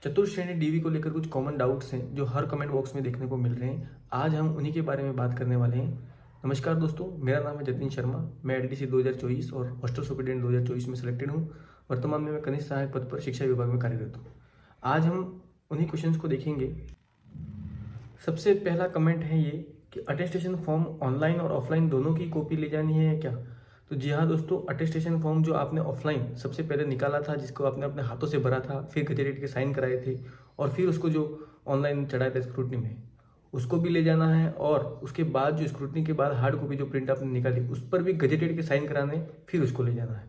चतुर्थ श्रेणी डीवी को लेकर कुछ कॉमन डाउट्स हैं जो हर कमेंट बॉक्स में देखने को मिल रहे हैं। आज हम उन्हीं के बारे में बात करने वाले हैं। नमस्कार दोस्तों, मेरा नाम है जतिन शर्मा। मैं एलडीसी 2024 और हॉस्टल सुपरिटेंडेंट 2024 में सिलेक्टेड हूं। वर्तमान में मैं कनिष्ठ सहायक पद पर शिक्षा विभाग में कार्यरत हूं। आज हम उन्हीं क्वेश्चंस को देखेंगे। सबसे पहला कमेंट है ये कि अटेस्टेशन फॉर्म ऑनलाइन और ऑफलाइन दोनों की कॉपी ले जानी है क्या? तो जी हाँ दोस्तों, अटेस्टेशन फॉर्म जो आपने ऑफलाइन सबसे पहले निकाला था, जिसको आपने अपने हाथों से भरा था, फिर गजेटेड के साइन कराए थे और फिर उसको जो ऑनलाइन चढ़ाया था स्क्रूटनी में, उसको भी ले जाना है। और उसके बाद जो स्क्रूटनी के बाद हार्ड कॉपी जो प्रिंट आपने निकाली, उस पर भी गजेटेड के साइन कराने, फिर उसको ले जाना है।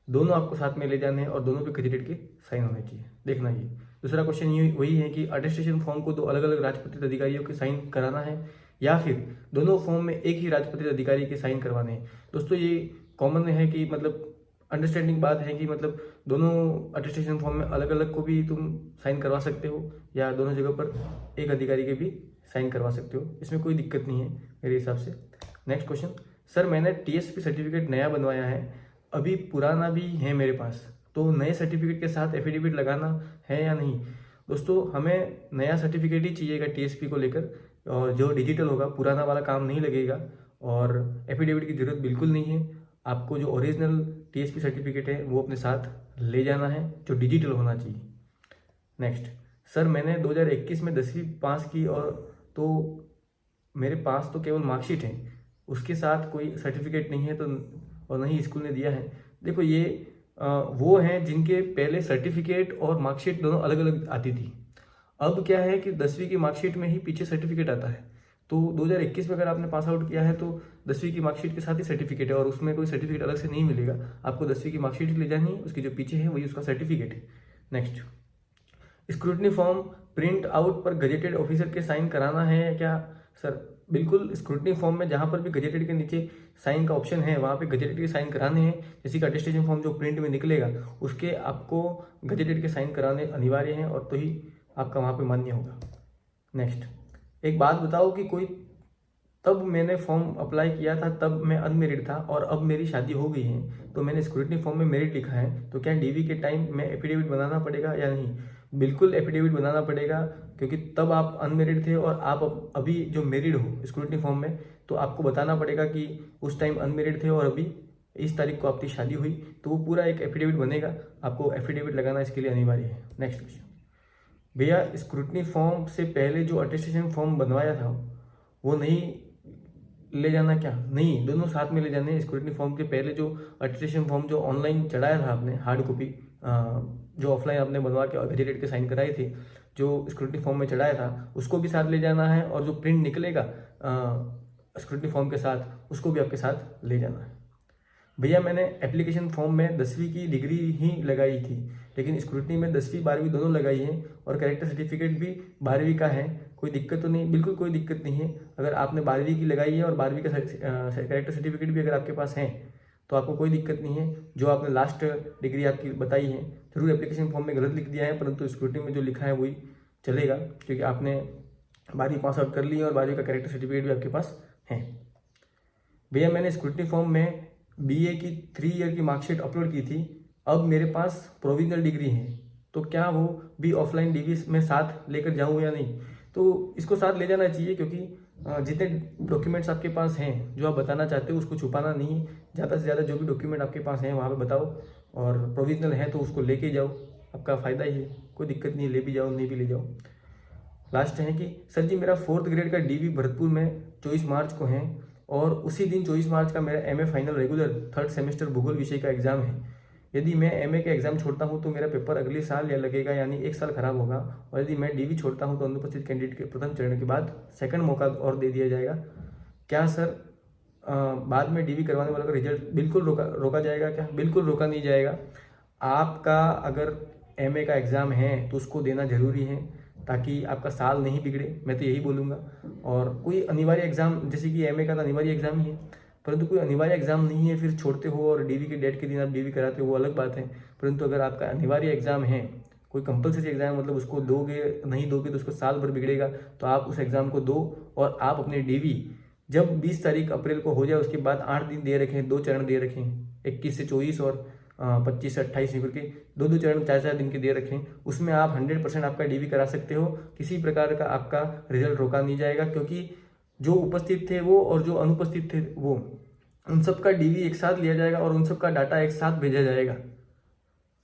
दोनों आपको साथ में ले जाने हैं और दोनों पे गजेटेड के साइन होने चाहिए। देखना ये दूसरा क्वेश्चन ये वही है कि अटेस्टेशन फॉर्म को दो अलग अलग राजपत्रित अधिकारियों के साइन कराना है या फिर दोनों फॉर्म में एक ही राजपत्रित अधिकारी के साइन करवाने हैं। दोस्तों ये कॉमन है कि मतलब अंडरस्टैंडिंग बात है कि मतलब दोनों अटेस्टेशन फॉर्म में अलग अलग को भी तुम साइन करवा सकते हो या दोनों जगह पर एक अधिकारी के भी साइन करवा सकते हो। इसमें कोई दिक्कत नहीं है मेरे हिसाब से। नेक्स्ट क्वेश्चन, सर मैंने टीएसपी सर्टिफिकेट नया बनवाया है, अभी पुराना भी है मेरे पास, तो नए सर्टिफिकेट के साथ एफिडेविट लगाना है या नहीं? दोस्तों हमें नया सर्टिफिकेट ही चाहिएगा टीएसपी को लेकर, और जो डिजिटल होगा, पुराना वाला काम नहीं लगेगा और एफिडेविट की जरूरत बिल्कुल नहीं है। आपको जो ओरिजिनल टीएसपी सर्टिफिकेट है वो अपने साथ ले जाना है, जो डिजिटल होना चाहिए। नेक्स्ट, सर मैंने 2021 में 10वीं पास की और तो मेरे पास तो केवल मार्कशीट है, उसके साथ कोई सर्टिफिकेट नहीं है, तो और नहीं स्कूल ने दिया है। देखो ये वो हैं जिनके पहले सर्टिफिकेट और मार्कशीट दोनों अलग अलग आती थी। अब क्या है कि 10वीं की मार्कशीट में ही पीछे सर्टिफिकेट आता है। तो 2021 में अगर आपने पास आउट किया है तो 10वीं की मार्कशीट के साथ ही सर्टिफिकेट है और उसमें कोई सर्टिफिकेट अलग से नहीं मिलेगा। आपको 10वीं की मार्कशीट ले जानी है, उसकी जो पीछे है वही उसका सर्टिफिकेट है। Next, scrutiny form print out पर गजेटेड ऑफिसर के साइन कराना है क्या? सर बिल्कुल, स्क्रूटनी फॉर्म में जहाँ पर भी गजेटेड के नीचे साइन का ऑप्शन है वहाँ पे गजेटेड के साइन कराने हैं। जैसे कि अटेस्टेशन फॉर्म जो प्रिंट में निकलेगा उसके आपको गजेटेड के साइन कराने अनिवार्य हैं और तो ही आपका वहाँ पे मान्य होगा। नेक्स्ट, एक बात बताओ कि कोई तब मैंने फॉर्म अप्लाई किया था तब मैं अनमेरिड था और अब मेरी शादी हो गई है, तो मैंने स्क्रूटनी फॉर्म में मेरिट लिखा है, तो क्या डीवी के टाइम में एफिडेविट बनाना पड़ेगा या नहीं? बिल्कुल एफिडेविट बनाना पड़ेगा, क्योंकि तब आप अनमेरिड थे और आप अभी जो मेरिड हो स्क्रूटनी फॉर्म में, तो आपको बताना पड़ेगा कि उस टाइम अनमेरिड थे और अभी इस तारीख को आपकी शादी हुई, तो वो पूरा एक एफिडेविट बनेगा। आपको एफिडेविट लगाना इसके लिए अनिवार्य है। नेक्स्ट क्वेश्चन, भैया स्क्रूटनी फॉर्म से पहले जो अटेस्टेशन फॉर्म बनवाया था वो नहीं ले जाना क्या? नहीं, दोनों साथ में ले जाने हैं। स्क्रूटनी फॉर्म के पहले जो अटेस्टेशन फॉर्म जो ऑनलाइन चढ़ाया था आपने हार्ड कॉपी, जो ऑफलाइन आपने बनवा के गजेटेड के साइन कराए थे, जो स्क्रूटनी फॉर्म में चढ़ाया था उसको भी साथ ले जाना है और जो प्रिंट निकलेगा स्क्रूटनी फॉर्म के साथ उसको भी आपके साथ ले जाना है। भैया मैंने एप्लीकेशन फॉर्म में 10वीं की डिग्री ही लगाई थी, लेकिन स्क्रूटनी में 10वीं 12वीं दोनों लगाई है और कैरेक्टर सर्टिफिकेट भी 12वीं का है। कोई दिक्कत तो नहीं? बिल्कुल कोई दिक्कत नहीं है। अगर आपने 12वीं की लगाई है और 12वीं का कैरेक्टर सर्टिफिकेट भी अगर आपके पास है तो आपको कोई दिक्कत नहीं है। जो आपने लास्ट डिग्री आपकी बताई है, जरूर एप्लीकेशन फॉर्म में गलत लिख दिया है, परंतु स्क्रूटनी में जो लिखा है वही चलेगा, क्योंकि आपने 12वीं पास आउट कर ली है और 12वीं का कैरेक्टर सर्टिफिकेट भी आपके पास है। भैया मैंने स्क्रूटनी फॉर्म में बीए की 3 ईयर की मार्कशीट अपलोड की थी, अब मेरे पास प्रोविजनल डिग्री है, तो क्या वो भी ऑफलाइन डीवी में साथ लेकर जाऊं या नहीं? तो इसको साथ ले जाना चाहिए, क्योंकि जितने डॉक्यूमेंट्स आपके पास हैं जो आप बताना चाहते हो उसको छुपाना नहीं। ज़्यादा से ज़्यादा जो भी डॉक्यूमेंट आपके पास हैं वहाँ पे बताओ, और प्रोविजनल है तो उसको लेके जाओ, आपका फ़ायदा ही है। कोई दिक्कत नहीं है, ले भी जाओ नहीं भी ले जाओ। लास्ट है कि सर जी मेरा 4th ग्रेड का डीवी भरतपुर में 24 मार्च को है और उसी दिन 24 मार्च का मेरा MA final regular 3rd semester भूगोल विषय का एग्जाम है। यदि मैं एमए का एग्जाम छोड़ता हूं तो मेरा पेपर अगले साल या लगेगा, यानी 1 साल खराब होगा। और यदि मैं डीवी छोड़ता हूं तो अनुपस्थित कैंडिडेट के प्रथम चरण के बाद सेकंड मौका और दे दिया जाएगा। क्या सर बाद में डीवी करवाने वालों का रिजल्ट बिल्कुल रोका जाएगा क्या? बिल्कुल रोका नहीं जाएगा। आपका अगर एमए का एग्ज़ाम है तो उसको देना ज़रूरी है, ताकि आपका साल नहीं बिगड़े, मैं तो यही बोलूँगा। और कोई अनिवार्य एग्ज़ाम, जैसे कि एमए का तो अनिवार्य एग्ज़ाम ही है, परंतु कोई अनिवार्य एग्ज़ाम नहीं है फिर छोड़ते हो और डीवी के डेट के दिन आप डीवी कराते हो, वो अलग बात है। परंतु अगर आपका अनिवार्य एग्ज़ाम है, कोई कंपलसरी एग्ज़ाम, मतलब उसको दोगे नहीं दोगे तो उसको साल भर बिगड़ेगा, तो आप उस एग्ज़ाम को दो। और आप अपने डीवी जब 20 तारीख अप्रैल को हो जाए उसके बाद 8 दिन दे रखें, 2 चरण दे रखें, 21 से 24 और 25 से 28 दिन के 2-2 चरण 4-4 दिन के दे रखे हैं, उसमें आप 100% आपका डीवी करा सकते हो। किसी प्रकार का आपका रिजल्ट रोका नहीं जाएगा, क्योंकि जो उपस्थित थे वो और जो अनुपस्थित थे वो, उन सब का डीवी एक साथ लिया जाएगा और उन सब का डाटा एक साथ भेजा जाएगा।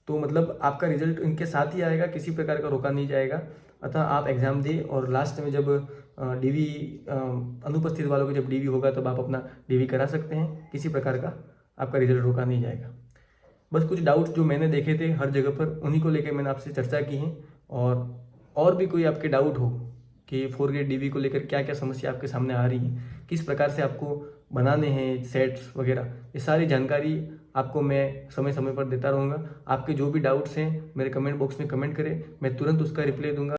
तो मतलब आपका रिजल्ट इनके साथ ही आएगा, किसी प्रकार का रोका नहीं जाएगा। अतः आप एग्ज़ाम दें और लास्ट में जब डीवी अनुपस्थित वालों को जब डीवी होगा तब आप अपना डीवी करा सकते हैं। किसी प्रकार का आपका रिजल्ट रोका नहीं जाएगा। बस कुछ डाउट्स जो मैंने देखे थे हर जगह पर, उन्हीं को लेकर मैंने आपसे चर्चा की है। और भी कोई आपके डाउट हो कि 4 ग्रेड डीवी को लेकर क्या क्या समस्या आपके सामने आ रही है, किस प्रकार से आपको बनाने हैं सेट्स वगैरह, ये सारी जानकारी आपको मैं समय समय पर देता रहूँगा। आपके जो भी डाउट्स हैं मेरे कमेंट बॉक्स में कमेंट करें, मैं तुरंत उसका रिप्लाई दूंगा।